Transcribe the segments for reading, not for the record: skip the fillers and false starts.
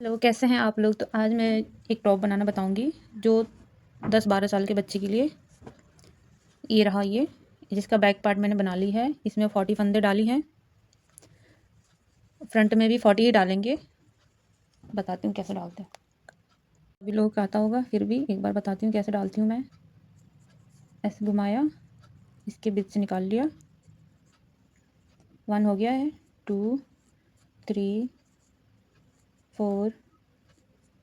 Hello, कैसे हैं आप लोग। तो आज मैं एक टॉप बनाना बताऊंगी जो 10-12 साल के बच्चे के लिए। ये रहा, ये जिसका बैक पार्ट मैंने बना ली है। इसमें 40 फंदे डाली हैं, फ्रंट में भी 40 ही डालेंगे। बताती हूँ कैसे डालते हैं। अभी लोगों को आता होगा, फिर भी एक बार बताती हूँ कैसे डालती हूँ मैं। ऐसे घुमाया, इसके बीच से निकाल लिया। 1 हो गया है, 2, 3, 4,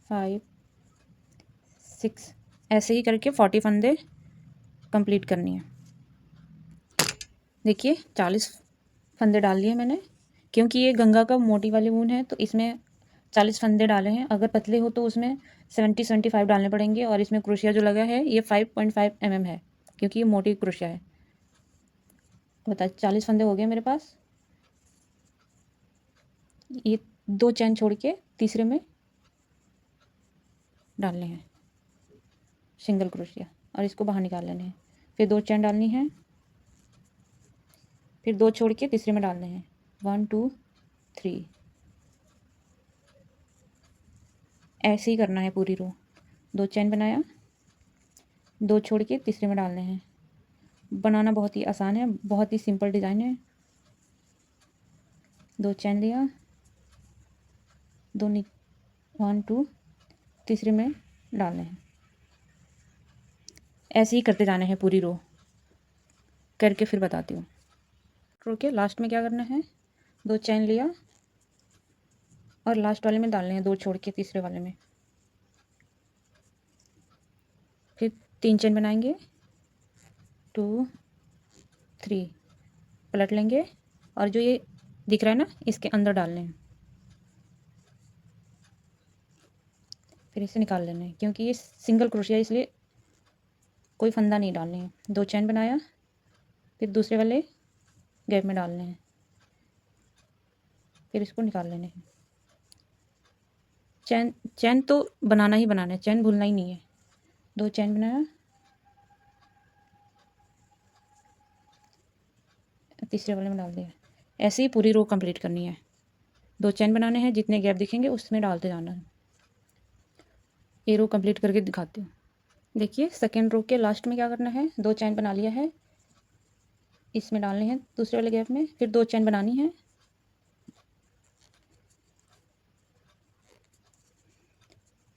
5, 6। ऐसे ही करके 40 फंदे कंप्लीट करनी है। देखिए 40 फंदे डाल लिए मैंने, क्योंकि ये गंगा का मोटी वाली ऊन है तो इसमें 40 फंदे डाले हैं। अगर पतले हो तो उसमें 70-75 डालने पड़ेंगे। और इसमें क्रोशिया जो लगा है ये 5.5 mm है, क्योंकि ये मोटी क्रोशिया है। बता, 40 फंदे हो गए मेरे पास। ये 2 चैन छोड़ के तीसरे में डालने हैं सिंगल क्रोशिया, और इसको बाहर निकाल लेने हैं। फिर 2 चैन डालनी है, फिर 2 छोड़ के तीसरे में डालने हैं। 1 2 3। ऐसे ही करना है पूरी रो। 2 चैन बनाया, 2 छोड़ के तीसरे में डालने हैं। बनाना बहुत ही आसान है, बहुत ही सिंपल डिज़ाइन है। 2 चैन लिया, 2 1 2, तीसरे में डालने हैं। ऐसे ही करते जाना है पूरी रो करके, फिर बताती हूँ। रो के लास्ट में क्या करना है, 2 चैन लिया और लास्ट वाले में डालने हैं, 2 छोड़ के तीसरे वाले में। फिर 3 चैन बनाएंगे, 2 3, पलट लेंगे और जो ये दिख रहा है ना इसके अंदर डालने हैं। फिर इसे निकाल लेना है, क्योंकि ये सिंगल क्रोशिया इसलिए कोई फंदा नहीं डालने हैं। 2 चैन बनाया, फिर दूसरे वाले गैप में डालने हैं, फिर इसको निकाल लेने हैं। चैन चैन तो बनाना ही बनाना है, चैन भूलना ही नहीं है। 2 चैन बनाया, तीसरे वाले में डाल दिया। ऐसे ही पूरी रो कंप्लीट करनी है। 2 चैन बनाने हैं, जितने गैप दिखेंगे उसमें डालते जाना है। ये रो कंप्लीट करके दिखाती हूँ। देखिए सेकेंड रो के लास्ट में क्या करना है, 2 चैन बना लिया है, इसमें डालने हैं दूसरे वाले गैप में। फिर 2 चैन बनानी है,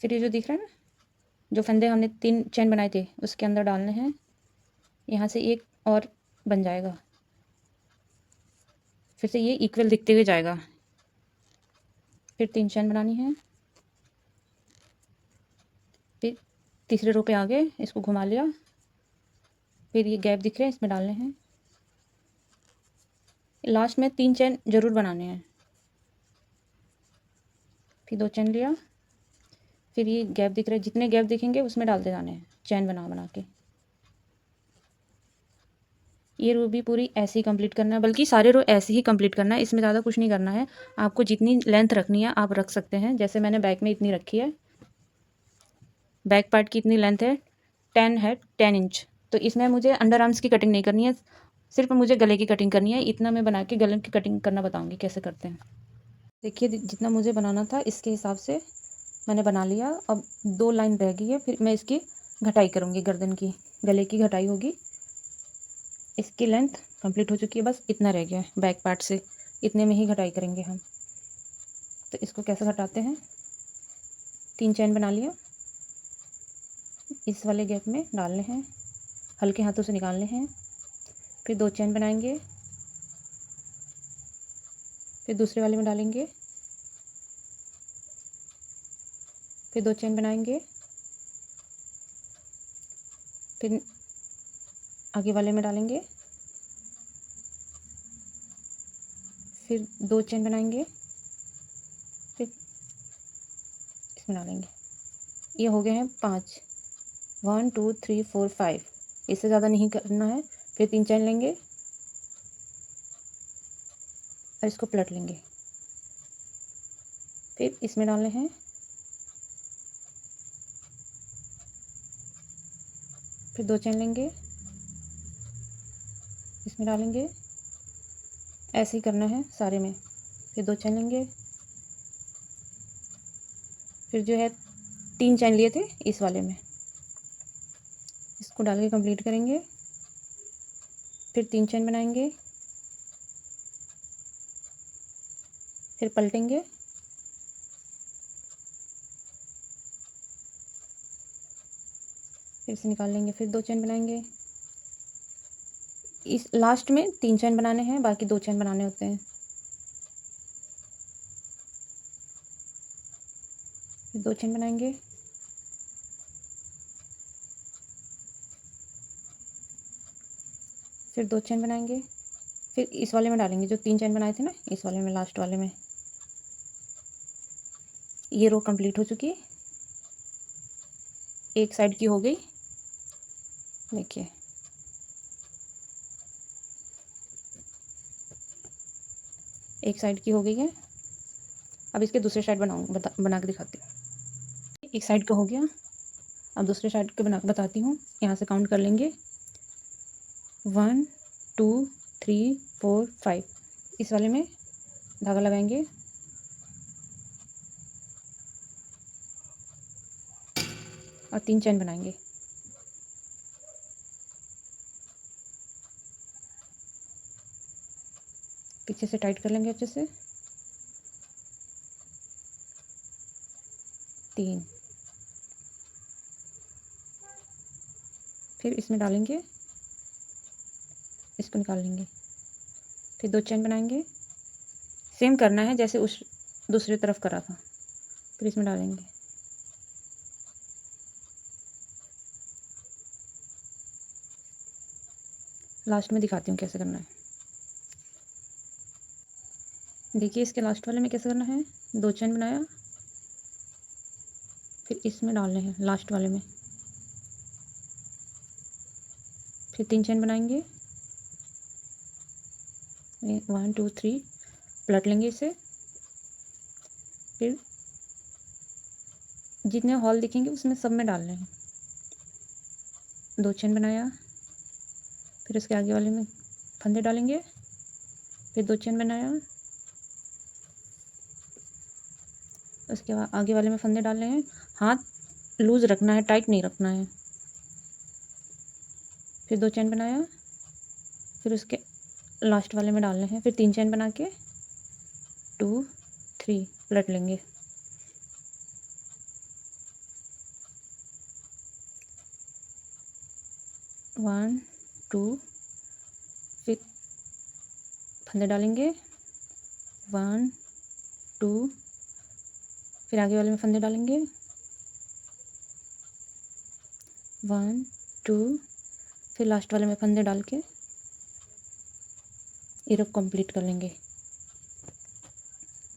फिर ये जो दिख रहा है ना, जो फंदे हमने 3 चैन बनाए थे उसके अंदर डालने हैं। यहाँ से एक और बन जाएगा, फिर से ये इक्वल दिखते हुए जाएगा। फिर 3 चैन बनानी है, फिर तीसरे रो पे आ गए, इसको घुमा लिया। फिर ये गैप दिख रहे हैं, इसमें डालने हैं। लास्ट में 3 चैन जरूर बनाने हैं। फिर 2 चैन लिया, फिर ये गैप दिख रहा है, जितने गैप दिखेंगे उसमें डालते जाने हैं चैन बना बना के। ये रो भी पूरी ऐसे ही कंप्लीट करना है, बल्कि सारे रो ऐसे ही कंप्लीट करना है, इसमें ज़्यादा कुछ नहीं करना है। आपको जितनी लेंथ रखनी है आप रख सकते हैं। जैसे मैंने बैक में इतनी रखी है, बैक पार्ट की इतनी लेंथ है, 10 इंच। तो इसमें मुझे अंडर आर्म्स की कटिंग नहीं करनी है, सिर्फ मुझे गले की कटिंग करनी है। इतना मैं बना के गले की कटिंग करना बताऊँगी कैसे करते हैं। देखिए जितना मुझे बनाना था इसके हिसाब से मैंने बना लिया। अब 2 लाइन रह गई है, फिर मैं इसकी घटाई करूँगी, गर्दन की गले की घटाई होगी। इसकी लेंथ कंप्लीट हो चुकी है, बस इतना रह गया है बैक पार्ट से, इतने में ही घटाई करेंगे हम। तो इसको कैसे घटाते हैं, 3 चैन बना लिया, इस वाले गैप में डालने हैं, हल्के हाथों से निकालने हैं। फिर 2 चैन बनाएंगे, फिर दूसरे वाले में डालेंगे, फिर 2 चैन बनाएंगे, फिर आगे वाले में डालेंगे, फिर 2 चैन बनाएंगे, फिर इसमें डालेंगे। ये हो गए हैं 5, 1 2 3 4 5। इससे ज़्यादा नहीं करना है। फिर 3 चैन लेंगे और इसको पलट लेंगे, फिर इसमें डालने हैं, फिर 2 चैन लेंगे, इसमें डालेंगे। ऐसे ही करना है सारे में। फिर 2 चैन लेंगे, फिर जो है 3 चैन लिए थे इस वाले में, इसको डाल के कंप्लीट करेंगे। फिर 3 चैन बनाएंगे, फिर पलटेंगे, फिर से निकाल लेंगे, फिर 2 चैन बनाएंगे। इस लास्ट में 3 चैन बनाने हैं, बाकी 2 चैन बनाने होते हैं। फिर 2 चैन बनाएंगे, फिर 2 चैन बनाएंगे, फिर इस वाले में डालेंगे जो 3 चैन बनाए थे ना, इस वाले में, लास्ट वाले में। ये रो कंप्लीट हो चुकी है, एक साइड की हो गई। देखिए एक साइड की हो गई है। अब इसके दूसरे साइड बना के दिखाती हूँ। एक साइड का हो गया, अब दूसरे साइड के बना के बताती हूँ। यहाँ से काउंट कर लेंगे 1 2 3 4 5। इस वाले में धागा लगाएंगे, और 3 चैन बनाएंगे। पीछे से टाइट कर लेंगे अच्छे से। 3, फिर इसमें डालेंगे, इसको निकाल लेंगे, फिर 2 चैन बनाएंगे। सेम करना है जैसे उस दूसरी तरफ करा था। फिर इसमें डालेंगे, लास्ट में दिखाती हूँ कैसे करना है। देखिए इसके लास्ट वाले में कैसे करना है। 2 चैन बनाया, फिर इसमें डालने हैं लास्ट वाले में, फिर 3 चैन बनाएंगे। 1 2 3, पलट लेंगे इसे। फिर जितने हॉल दिखेंगे उसमें सब में डालने हैं। 2 चैन बनाया, फिर उसके आगे वाले में फंदे डालेंगे, फिर 2 चैन बनाया, उसके बाद आगे वाले में फंदे डालने हैं। हाथ लूज रखना है, टाइट नहीं रखना है। फिर 2 चैन बनाया, फिर उसके लास्ट वाले में डालने हैं। फिर 3 चैन बना के 2 3 पलट लेंगे। वन टू, फिर फंदे डालेंगे 1 2, फिर आगे वाले में फंदे डालेंगे 1 2, फिर लास्ट वाले में फंदे डाल के ये रफ कंप्लीट कर लेंगे।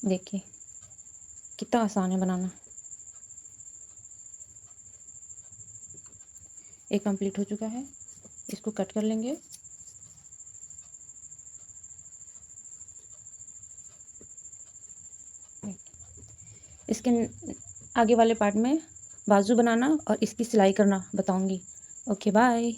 देखिए कितना आसान है बनाना। एक कंप्लीट हो चुका है, इसको कट कर लेंगे। इसके आगे वाले पार्ट में बाजू बनाना और इसकी सिलाई करना बताऊंगी। Okay bye.